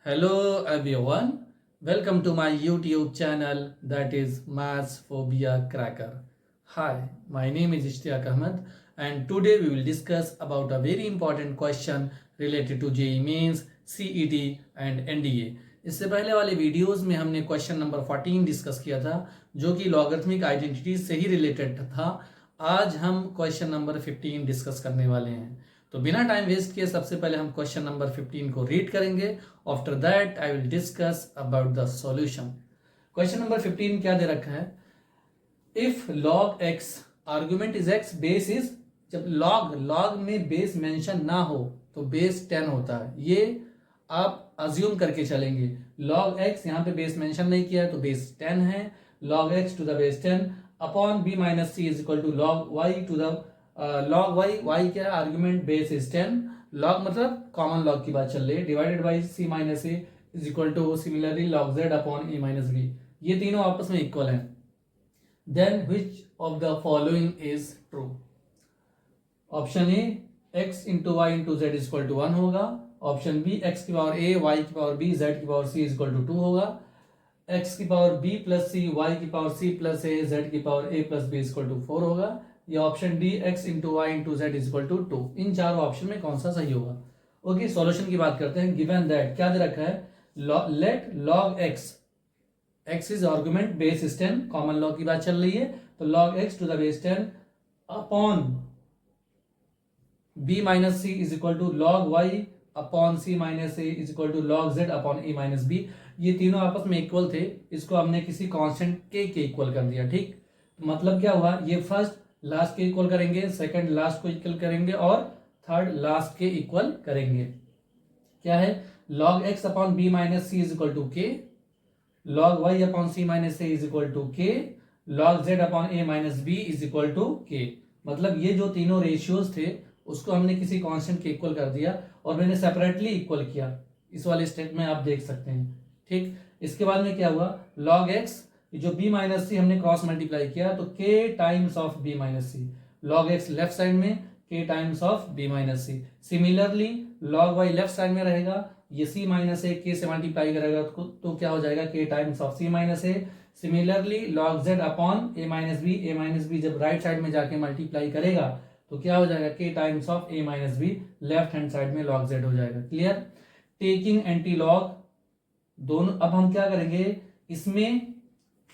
Hello everyone, welcome to my YouTube channel that is Maths Phobia Cracker. Hi, my name is Ishtiyaq Ahmed and today we will discuss about a very important question related to JEE Mains, CET and NDA. इससे पहले वाले videos में हमने question number 14 discuss किया था जो कि logarithmic identities से ही रिलेटेड था। आज हम क्वेश्चन नंबर 15 डिस्कस करने वाले हैं। तो बिना टाइम वेस्ट किए सबसे पहले हम क्वेश्चन नंबर 15 को रीड करेंगे। After that I will discuss about the solution. Question number 15 क्या दे रखा है? If log x argument is x, base is, जब लॉग में बेस मेंशन ना हो तो बेस 10 होता है। ये आप अज्यूम करके चलेंगे। लॉग एक्स यहाँ पे बेस मेंशन नहीं किया है तो बेस 10 है। Log x to the base 10 upon b minus c is equal to log y to the log y क्या है? आर्ग्यूमेंट बेस इज 10, लॉग मतलब कॉमन लॉग की बात चल रही है, divided by c minus a is equal to similarly log z upon a minus b. ये तीनों आपस में इक्वल हैं। Then which of the following is true? Option A x into y into z is equal to 1 होगा। Option B x की power a y की power b z की power c is equal to 2 होगा। X की power b plus c y की power c plus a z की power a plus b is equal to 4 होगा। या option D x into y into z is equal to 2। इन चारों option में कौन सा सही होगा? ओके, सॉल्यूशन की बात करते हैं। गिवन दैट क्या दे रखा है? Let log x is argument base is 10, common log की बात चल रही है तो log x to the base 10 upon b minus c is equal to log y upon c minus a is equal to log z upon a minus b. ये तीनों आपस में इक्वल थे, इसको हमने किसी कांस्टेंट के इक्वल कर दिया। ठीक, मतलब क्या हुआ? ये फर्स्ट लास्ट के इक्वल करेंगे, सेकंड लास्ट को इक्वल करेंगे और थर्ड लास्ट के इक्वल करेंगे। क्या है? Log x upon b minus c is equal to k, log y upon c minus a is equal to k, log z upon a minus b is equal to k. मतलब ये जो तीनों ratios थे उसको हमने किसी constant के equal कर दिया और मैंने सेपरेटली इक्वल किया। इस वाले स्टेप में आप देख सकते हैं। ठीक, इसके बाद में क्या हुआ? लॉग एक्स जो b माइनस सी हमने क्रॉस मल्टीप्लाई किया तो k times of b minus c, log x left side में k times of b minus c. Similarly log y left side में रहेगा, ये c माइनस ए k से multiply करेगा तो क्या हो जाएगा? k times of c minus a. Similarly log z upon a minus b जब राइट साइड में जाके मल्टीप्लाई करेगा तो क्या हो जाएगा? k times of a minus b, left hand side में लॉग z हो जाएगा। क्लियर? टेकिंग एंटी लॉग दोनों। अब हम क्या करेंगे?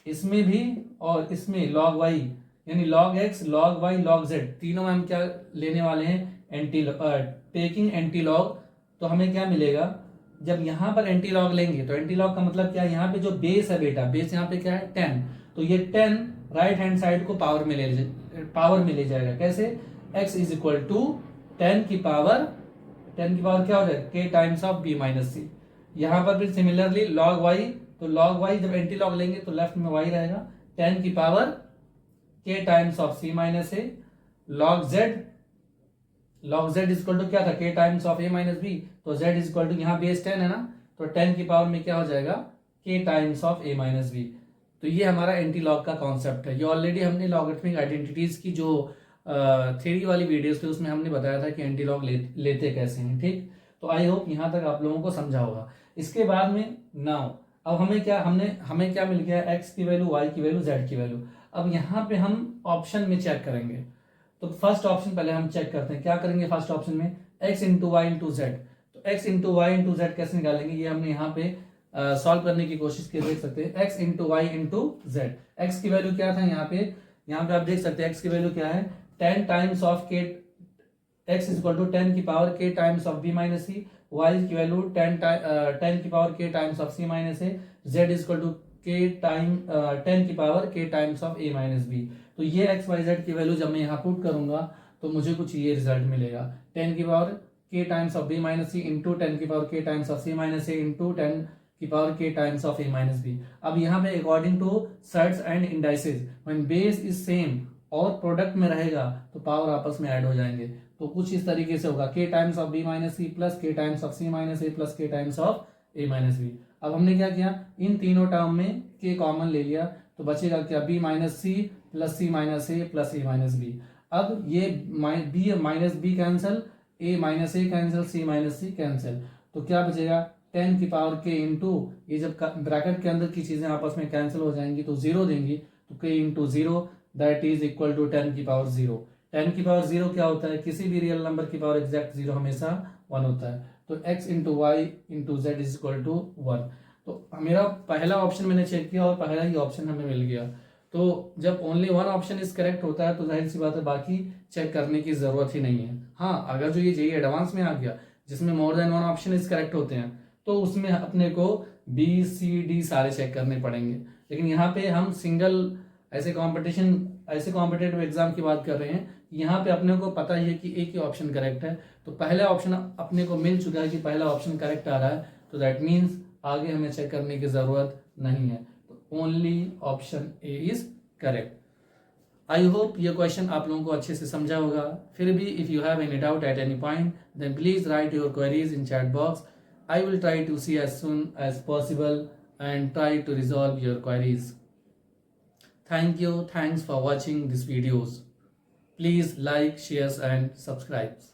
इसमें भी और इसमें लॉग वाई यानी log x log y log z तीनों में हम क्या लेने वाले हैं? Taking anti log. तो हमें क्या मिलेगा? जब यहां पर एंटी लॉग लेंगे तो एंटी लॉग का मतलब क्या है? यहाँ पे जो बेस है बेटा, बेस यहाँ पे क्या है? 10। तो ये 10 राइट हैंड साइड को पावर में ले जाएगा। कैसे? x इज इक्वल टू 10 की पावर क्या हो जाएगा? k times of b minus c. यहां पर फिर सिमिलरली लॉग वाई, तो लॉग वाई जब एंटी लॉग लेंगे तो लेफ्ट में वाई रहेगा, 10 की power k times of c minus a. Log z is equal to क्या था? k times of a minus b. तो z इज इक्वल टू यहाँ बेस 10 है ना, तो 10 की पावर में क्या हो जाएगा? k times of a minus b. तो ये हमारा एंटी लॉग का कॉन्सेप्ट है। ये ऑलरेडी हमने लॉगरिथमिक आइडेंटिटीज की जो थ्योरी वाली वीडियोस थे उसमें हमने बताया था कि एंटी लॉग लेते कैसे हैं। ठीक, तो आई होप यहाँ तक आप लोगों को समझा होगा। इसके बाद में नाउ अब हमें क्या मिल गया? x की वैल्यू, y की वैल्यू, z की वैल्यू। अब यहाँ पे हम ऑप्शन में चेक करेंगे। तो फर्स्ट ऑप्शन पहले हम चेक करते हैं। क्या करेंगे फर्स्ट ऑप्शन में? x into y into z. तो x into y into z कैसे निकालेंगे? ये हमने यहाँ पे सॉल्व करने की कोशिश की, देख सकते हैं। x into y into z, x की वैल्यू क्या था यहाँ पे आप देख सकते हैं। x की वैल्यू क्या है? 10 times of k, x is equal to 10 की power k times of b minus c, y की वैल्यू 10 की power k times of c minus a, z is equal to 10 की power k times of a minus b. तो ये x y z की value जब मैं यहाँ put करूंगा तो मुझे कुछ ये रिजल्ट मिलेगा। 10 की power k times of b minus C into 10 की power k times of c minus A into 10 की power k times of a minus B. अब यहाँ पे according to sets and indices when base is same और product में रहेगा तो power आपस में ऐड हो जाएंगे। तो कुछ इस तरीके से होगा, k times of b minus c plus k times of c minus a plus k times of a minus B. अब हमने क्या किया? इन तीनों टर्म में k कॉमन ले लिया तो बचेगा क्या? b minus c plus c minus a plus a minus B. अब ये b minus b cancel, a minus a cancel, c minus c cancel, तो क्या बचेगा? 10 की पावर k इंटू, ये जब ब्रैकेट के अंदर की चीजें आपस में कैंसिल हो जाएंगी तो जीरो देंगी, तो k into zero that is equal to 10 की पावर जीरो। 10 की पावर जीरो क्या होता है, किसी भी रियल नंबर की पावर एग्जैक्ट जीरो हमेशा 1 होता है। तो x into y into z is equal to 1। तो मेरा पहला ऑप्शन मैंने चेक किया और पहला ही ऑप्शन हमें मिल गया। तो जब only one option is correct होता है तो जाहिर सी बात है बाकी चेक करने की जरूरत ही नहीं है। हाँ, अगर जो ये जेईई एडवांस में आ गया जिसमें more than one option is correct होते हैं तो उसमें अपने को बी सी डी सारे चेक करने पड़ेंगे। लेकिन यहाँ पे हम सिंगल ऐसे कॉम्पिटेटिव एग्जाम की बात कर रहे हैं, यहाँ पे अपने को पता ही है कि एक ही ऑप्शन करेक्ट है। तो पहला ऑप्शन अपने को मिल चुका है कि पहला ऑप्शन करेक्ट आ रहा है, तो दैट मीन्स आगे हमें चेक करने की जरूरत नहीं है। तो only option A is correct. I hope ये क्वेश्चन आप लोगों को अच्छे से समझा होगा। फिर भी if you have any doubt at any point then please write your queries in chat box. I will try to see as soon as possible and try to resolve your queries. Thank you. Thanks for watching these videos. Please like, share and subscribe.